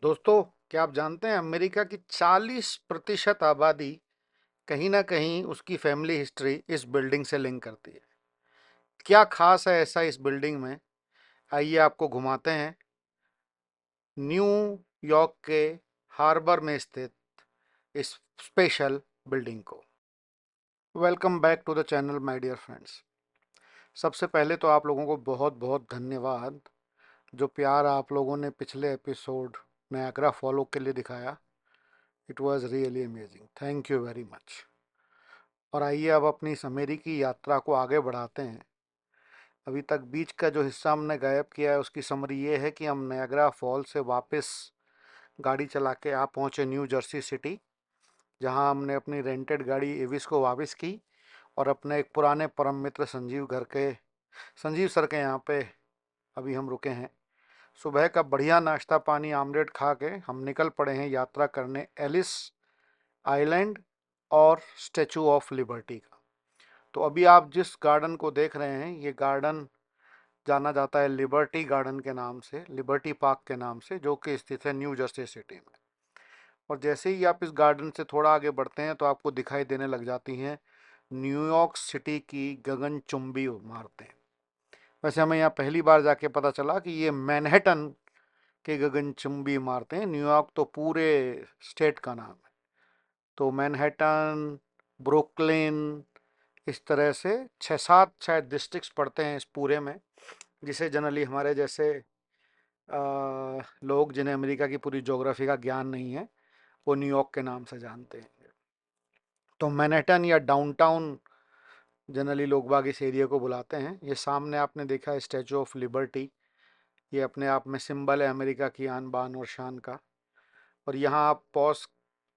दोस्तों, क्या आप जानते हैं अमेरिका की 40% आबादी कहीं ना कहीं उसकी फैमिली हिस्ट्री इस बिल्डिंग से लिंक करती है। क्या खास है ऐसा इस बिल्डिंग में? आइए आपको घुमाते हैं न्यू यॉर्क के हार्बर में स्थित इस स्पेशल बिल्डिंग को। Welcome back to the channel my dear friends. सबसे पहले तो आप लोगों को बहुत बहुत धन्यवाद। जो प्यार आप लोगों ने पिछले एपिसोड नायग्रा फॉलो के लिए दिखाया, it was really amazing. Thank you very much. और आइए अब अपनी इस अमेरिकी यात्रा को आगे बढ़ाते हैं। अभी तक बीच का जो हिस्सा हमने गायब किया है उसकी समरी ये है कि हम नायग्रा फॉल से वापस गाड़ी चला के आ पहुँचे न्यू जर्सी सिटी, जहां हमने अपनी रेंटेड गाड़ी एविस को वापस की और अपने एक पुराने परम मित्र संजीव सर के यहाँ पे अभी हम रुके हैं। सुबह का बढ़िया नाश्ता पानी आमलेट खा के हम निकल पड़े हैं यात्रा करने एलिस आइलैंड और स्टैचू ऑफ लिबर्टी का। तो अभी आप जिस गार्डन को देख रहे हैं, ये गार्डन जाना जाता है लिबर्टी गार्डन के नाम से, लिबर्टी पार्क के नाम से, जो कि स्थित है न्यू जर्सी सिटी में। और जैसे ही आप इस गार्डन से थोड़ा आगे बढ़ते हैं तो आपको दिखाई देने लग जाती हैं न्यूयॉर्क सिटी की गगनचुंबी इमारतें। वैसे हमें यहाँ पहली बार जाके पता चला कि ये मैनहट्टन के गगनचुंबी इमारतें हैं। न्यूयॉर्क तो पूरे स्टेट का नाम है। तो मैनहट्टन, ब्रुकलिन, इस तरह से 6-7 शायद डिस्ट्रिक्ट्स पड़ते हैं इस पूरे में, जिसे जनरली हमारे जैसे लोग जिन्हें अमेरिका की पूरी ज्योग्राफी का ज्ञान नहीं है, वो न्यूयॉर्क के नाम से जानते हैं। तो मैनहट्टन या डाउनटाउन जनरली लोग बाग इस एरिया को बुलाते हैं। ये सामने आपने देखा है स्टैचू ऑफ लिबर्टी, ये अपने आप में सिंबल है अमेरिका की आन बान और शान का। और यहाँ आप पॉज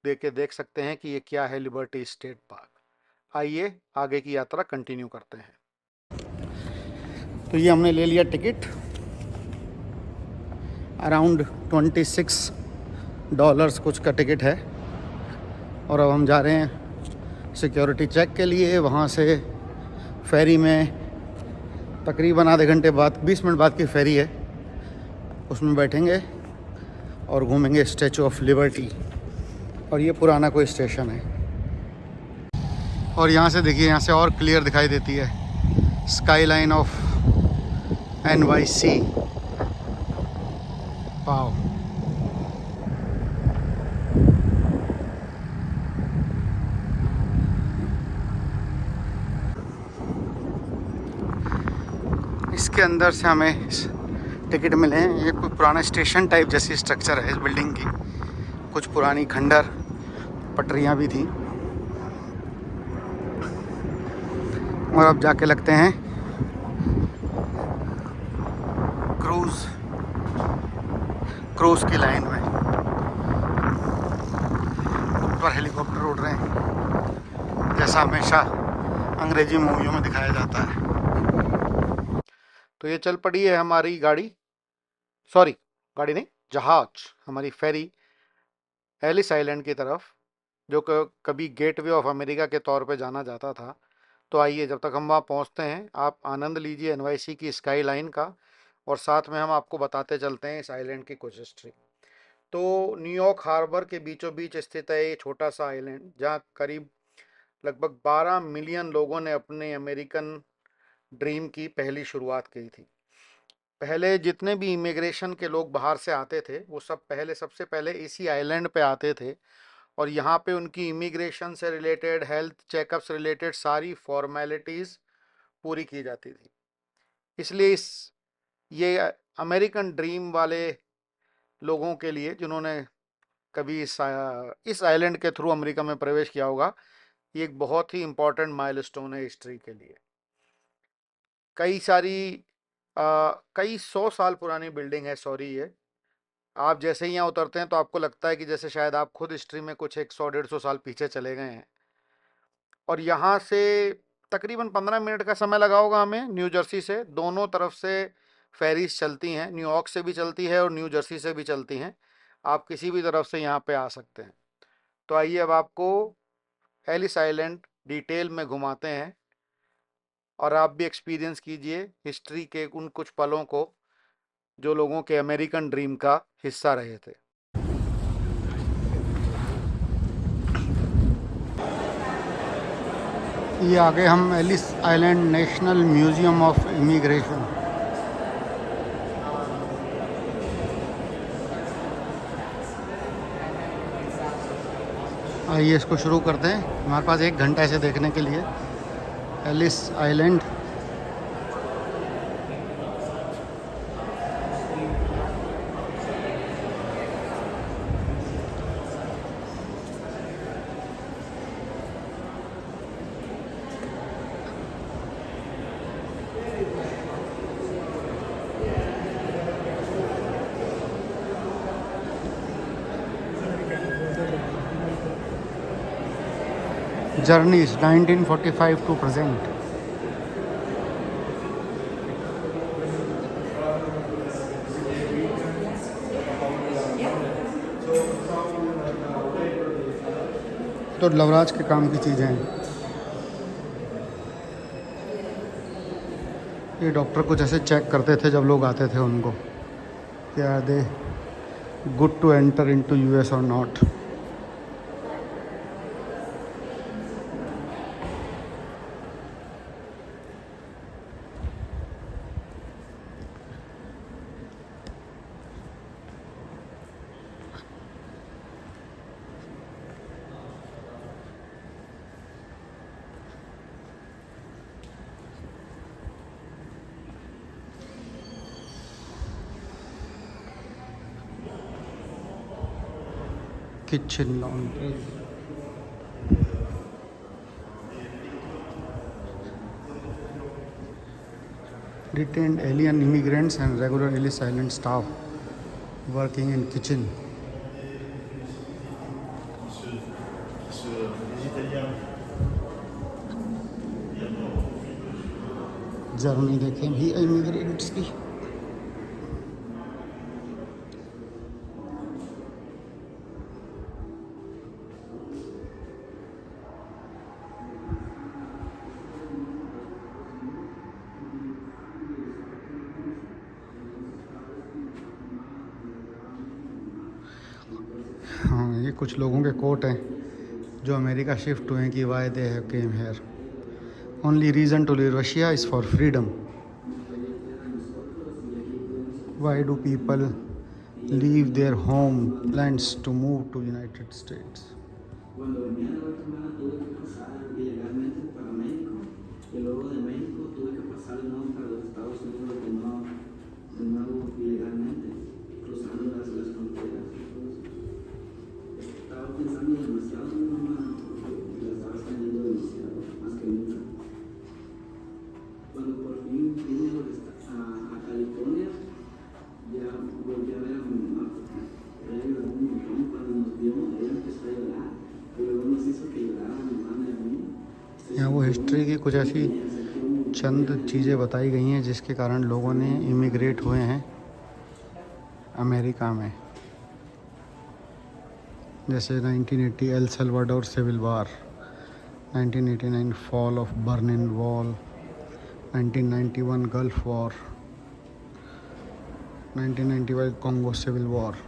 दे के देख सकते हैं कि ये क्या है, लिबर्टी स्टेट पार्क। आइए आगे की यात्रा कंटिन्यू करते हैं। तो ये हमने ले लिया टिकट, अराउंड $26 कुछ का टिकट है। और अब हम जा रहे हैं सिक्योरिटी चेक के लिए। वहाँ से फेरी में तकरीबन आधे घंटे बाद, 20 मिनट बाद की फेरी है, उसमें बैठेंगे और घूमेंगे स्टैचू ऑफ लिबर्टी। और ये पुराना कोई स्टेशन है। और यहाँ से देखिए, यहाँ से और क्लियर दिखाई देती है sky line of NYC। Wow. इसके अंदर से हमें टिकट मिले हैं। ये कोई पुराना स्टेशन टाइप जैसी स्ट्रक्चर है इस बिल्डिंग की। कुछ पुरानी खंडर पटरियाँ भी थी। और अब जाके लगते हैं क्रूज की लाइन में। ऊपर हेलीकॉप्टर उड़ रहे हैं, जैसा हमेशा अंग्रेजी मूवियों में दिखाया जाता है। तो ये चल पड़ी है हमारी गाड़ी, सॉरी गाड़ी नहीं, जहाज, हमारी फेरी एलिस आइलैंड की तरफ, जो कभी गेटवे ऑफ अमेरिका के तौर पे जाना जाता था। तो आइए, जब तक हम वहाँ पहुँचते हैं, आप आनंद लीजिए NYC की स्काई लाइन का, और साथ में हम आपको बताते चलते हैं इस आइलैंड की कुछ हिस्ट्री। तो न्यूयॉर्क हार्बर के बीचों बीच स्थित है ये छोटा सा आइलैंड, जहाँ करीब लगभग 12 मिलियन लोगों ने अपने अमेरिकन ड्रीम की पहली शुरुआत की थी। पहले जितने भी इमिग्रेशन के लोग बाहर से आते थे, वो सब सबसे पहले इसी आइलैंड पे आते थे। और यहाँ पे उनकी इमिग्रेशन से रिलेटेड, हेल्थ चेकअप से रिलेटेड सारी फॉर्मेलिटीज़ पूरी की जाती थी। इसलिए ये अमेरिकन ड्रीम वाले लोगों के लिए, जिन्होंने कभी इस आइलैंड के थ्रू अमेरिका में प्रवेश किया होगा, ये एक बहुत ही इम्पोर्टेंट माइलस्टोन है हिस्ट्री के लिए। कई सारी कई 100 साल पुरानी बिल्डिंग है, सॉरी। ये आप जैसे ही यहाँ उतरते हैं तो आपको लगता है कि जैसे शायद आप खुद हिस्ट्री में कुछ 100-150 साल पीछे चले गए हैं। और यहाँ से तकरीबन 15 मिनट का समय लगा होगा हमें। न्यू जर्सी से दोनों तरफ से फेरीज चलती हैं, न्यूयॉर्क से भी चलती है और न्यू जर्सी से भी चलती हैं। आप किसी भी तरफ से यहाँ पे आ सकते हैं। तो आइए अब आपको एलिस आइलैंड डिटेल में घुमाते हैं, और आप भी एक्सपीरियंस कीजिए हिस्ट्री के उन कुछ पलों को जो लोगों के अमेरिकन ड्रीम का हिस्सा रहे थे। ये आगे हम Ellis Island National Museum of Immigration. आइए इसको शुरू करते हैं। हमारे पास 1 घंटा इसे देखने के लिए। Ellis Island. Journeys 1945 to present। तो लवराज के काम की चीज़ें हैं। ये डॉक्टर कुछ ऐसे चेक करते थे जब लोग आते थे उनको, क्या they could to enter into US और not. Kitchen laundry। Detained alien immigrants and regular Ellis Island staff working in kitchen। Journey देखें भी इमिग्रेंट्स की। हाँ, ये कुछ लोगों के कोट हैं जो अमेरिका शिफ्ट हुए हैं कि why they have came here. Only reason to leave Russia is for freedom. Why do people leave their home lands to move to United States. Cuando venía de Guatemala tuve que pasar ilegalmente para México y luego de México tuve que pasar de nuevo para los Estados Unidos de nuevo ilegalmente, cruzando las fronteras y todo eso. Estaba pensando demasiado en mi mamá y la estaba extrañando demasiado, más que nunca. Cuando por fin vine a California, ya volví a ver a mi mamá. Ella lloró un montón cuando nos vio, ella empezó a llorar. यहाँ वो history की कुछ ऐसी चंद चीज़ें बताई गई हैं जिसके कारण लोगों ने इमिग्रेट हुए हैं अमेरिका में। जैसे 1980 El Salvador civil war, 1989 fall of Berlin wall, 1991 gulf war, 1995 Congo civil war.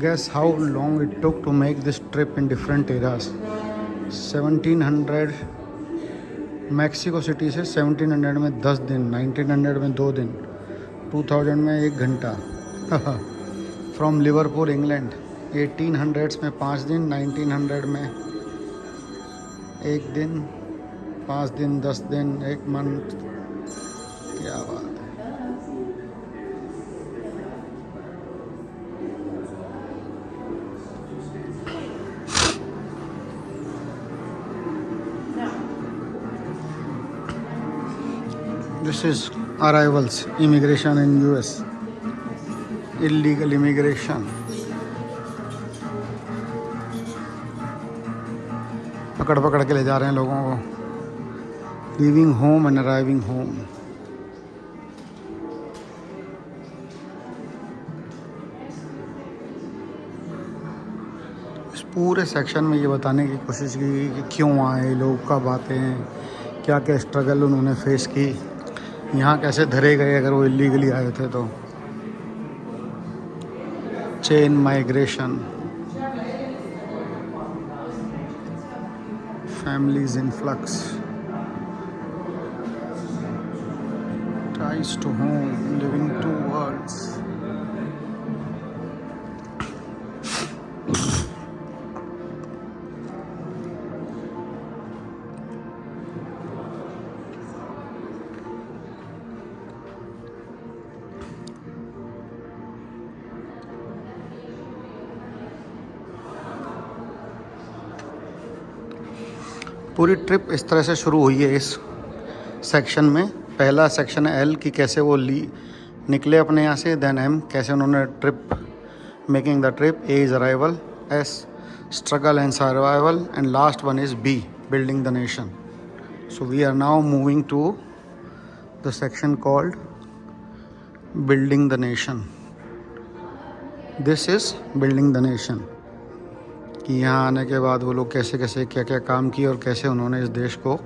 Guess how long it took to make this trip in different eras। 1700 Mexico city से 1700 में 10 दिन, 1900 में 2 दिन, 2000 में 1 घंटा। फ्रॉम लिवरपूल इंग्लैंड 1800s में 5 दिन, 1900 में 1 दिन, 5 दिन, 10 दिन, 1 मंथ। क्या बात है। This is arrivals immigration in US, illegal immigration, पकड़ पकड़ के ले जा रहे हैं लोगों को। Leaving home and arriving home. इस पूरे सेक्शन में ये बताने की कोशिश की कि क्यों आए लोग, कब आते हैं, क्या क्या स्ट्रगल उन्होंने फेस की, यहाँ कैसे धरे गए अगर वो इलीगली आए थे तो। Chain migration, families influx, ties to home, living two worlds. पूरी ट्रिप इस तरह से शुरू हुई है इस सेक्शन में। पहला सेक्शन है एल की कैसे वो निकले अपने यहाँ से, देन एम कैसे उन्होंने trip making the trip, A is arrival, S struggle and survival, and last one is B building the nation. So we are now moving to the section called building the nation. This is building the nation, कि यहाँ आने के बाद वो लोग कैसे कैसे क्या क्या काम किए और कैसे उन्होंने इस देश को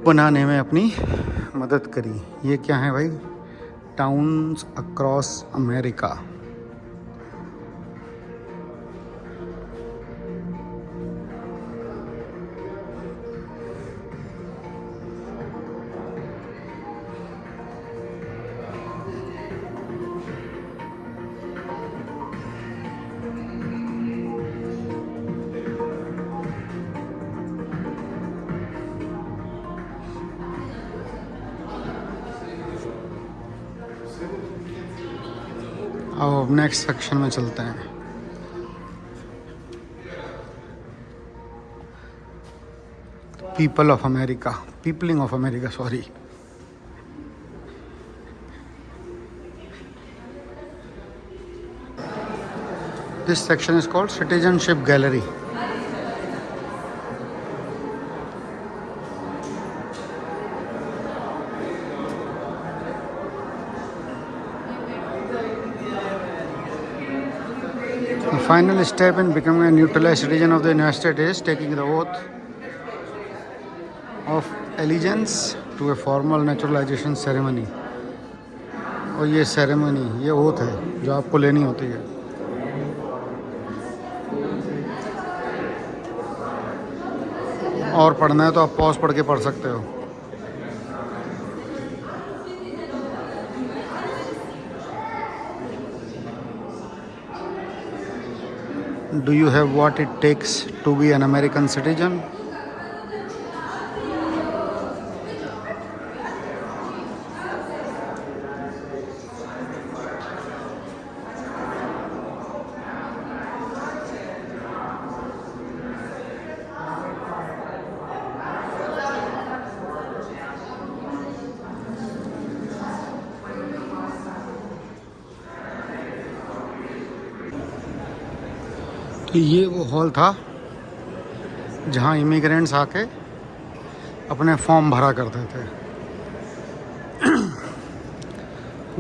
बनाने में अपनी मदद करी। ये क्या है भाई? Towns across America. अब नेक्स्ट सेक्शन में चलते हैं। People of America, peopling of America, sorry. This section is called citizenship gallery. The final step in becoming a neutralized citizen of the United States is taking the oath of allegiance to a formal naturalization ceremony। और ये ceremony, ये oath है जो आपको लेनी होती है। और पढ़ना है तो आप पॉज पढ़ के पढ़ सकते हो। Do you have what it takes to be an American citizen? तो ये वो हॉल था जहाँ इमिग्रेंट्स आके अपने फॉर्म भरा करते थे।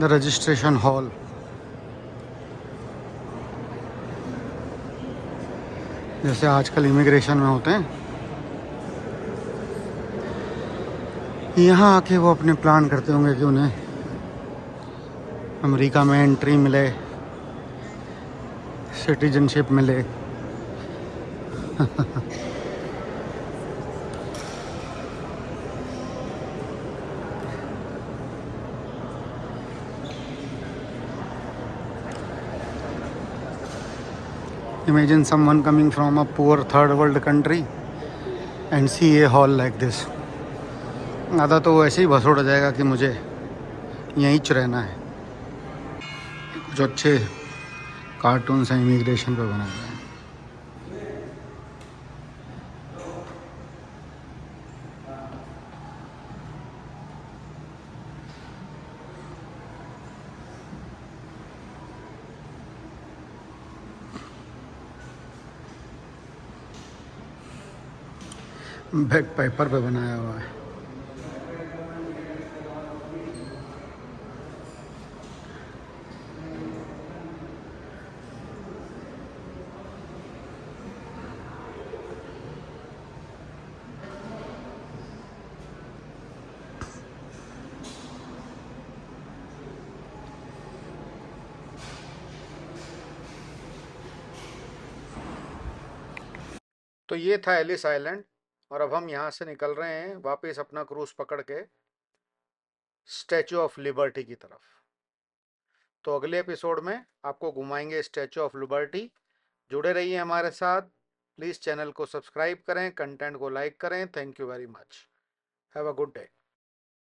The registration hall. जैसे आजकल इमिग्रेशन में होते हैं, यहाँ आके वो अपने प्लान करते होंगे कि उन्हें अमेरिका में एंट्री मिले, सिटीजनशिप मिले। Imagine someone coming from a poor third world country and see a hall like this। आधा तो वो ऐसे ही बस उड़ जाएगा कि मुझे यहीं च रहना है। कुछ अच्छे कार्टून्स हैं इमिग्रेशन पे बनाए हुए हैं। बैग पेपर पे बनाया हुआ है। तो ये था एलिस आइलैंड, और अब हम यहाँ से निकल रहे हैं वापस अपना क्रूज पकड़ के स्टैचू ऑफ लिबर्टी की तरफ। तो अगले एपिसोड में आपको घुमाएंगे स्टैचू ऑफ लिबर्टी। जुड़े रहिए हमारे साथ। प्लीज़ चैनल को सब्सक्राइब करें, कंटेंट को लाइक करें। Thank you very much. Have a good day.